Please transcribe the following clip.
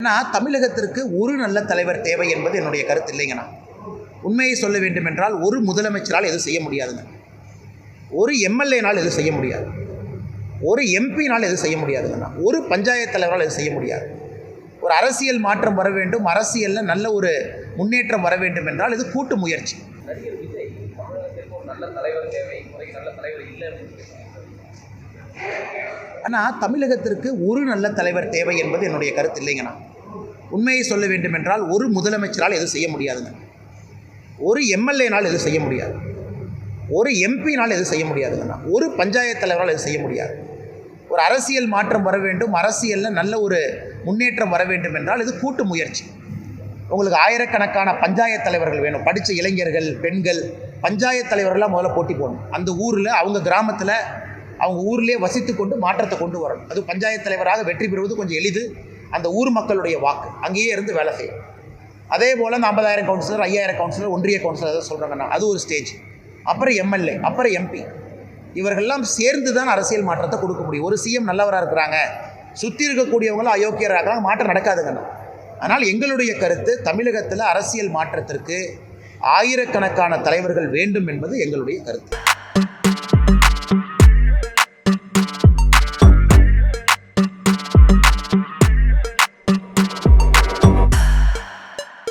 ஆனால் தமிழகத்திற்கு ஒரு நல்ல தலைவர் தேவை என்பது என்னுடைய கருத்து இல்லைங்கண்ணா. உண்மையை சொல்ல வேண்டும் என்றால் ஒரு முதலமைச்சரால் எதுவும் செய்ய முடியாதுங்க. ஒரு எம்எல்ஏனால் எதுவும் செய்ய முடியாது. ஒரு எம்பினால் எதுவும் செய்ய முடியாதுங்கண்ணா. ஒரு பஞ்சாயத்து தலைவரால் எதுவும் செய்ய முடியாது. ஒரு அரசியல் மாற்றம் வர வேண்டும், அரசியலில் நல்ல ஒரு முன்னேற்றம் வர வேண்டும் என்றால் இது கூட்டு முயற்சி. நடிகர் விஜய் தமிழகத்திற்கு ஒரு நல்ல தலைவர் தேவை, நல்ல தலைவர் இல்லை. ஆனால் தமிழகத்திற்கு ஒரு நல்ல தலைவர் தேவை என்பது என்னுடைய கருத்து இல்லைங்கண்ணா. உண்மையை சொல்ல வேண்டும் என்றால் ஒரு முதலமைச்சரால் எதுவும் செய்ய முடியாதுங்க. ஒரு எம்எல்ஏனால் எதுவும் செய்ய முடியாது. ஒரு எம்பினால் எதுவும் செய்ய முடியாதுங்கண்ணா. ஒரு பஞ்சாயத்து தலைவரால் எதுவும் செய்ய முடியாது. ஒரு அரசியல் மாற்றம் வர வேண்டும், அரசியலில் நல்ல ஒரு முன்னேற்றம் வர வேண்டும் என்றால் இது கூட்டு முயற்சி. உங்களுக்கு ஆயிரக்கணக்கான பஞ்சாயத்து தலைவர்கள் வேணும். படித்த இளைஞர்கள், பெண்கள், பஞ்சாயத்து தலைவர்களாக முதல்ல போட்டி போடணும். அந்த ஊரில் அவங்க கிராமத்தில் அவங்க ஊர்லேயே வசித்து கொண்டு மாற்றத்தை கொண்டு வரணும். அது பஞ்சாயத்து தலைவராக வெற்றி பெறுவது கொஞ்சம் எளிது. அந்த ஊர் மக்களுடைய வாக்கு அங்கேயே இருந்து வேலை செய்யும். அதே போல் அந்த 50,000 கவுன்சிலர், 5,000 கவுன்சிலர், ஒன்றிய கவுன்சிலர் அதை சொல்கிறாங்கன்னா அது ஒரு ஸ்டேஜ். அப்புறம் எம்எல்ஏ, அப்புறம் எம்பி, இவர்கள்லாம் சேர்ந்து தான் அரசியல் மாற்றத்தை கொடுக்க முடியும். ஒரு சிஎம் நல்லவராக இருக்கிறாங்க, சுற்றி இருக்கக்கூடியவங்களும் அயோக்கியராக இருக்கிறாங்க, மாற்றம் நடக்காதுங்கண்ணா. ஆனால் எங்களுடைய கருத்து தமிழகத்தில் அரசியல் மாற்றத்திற்கு ஆயிரக்கணக்கான தலைவர்கள் வேண்டும் என்பது எங்களுடைய கருத்து.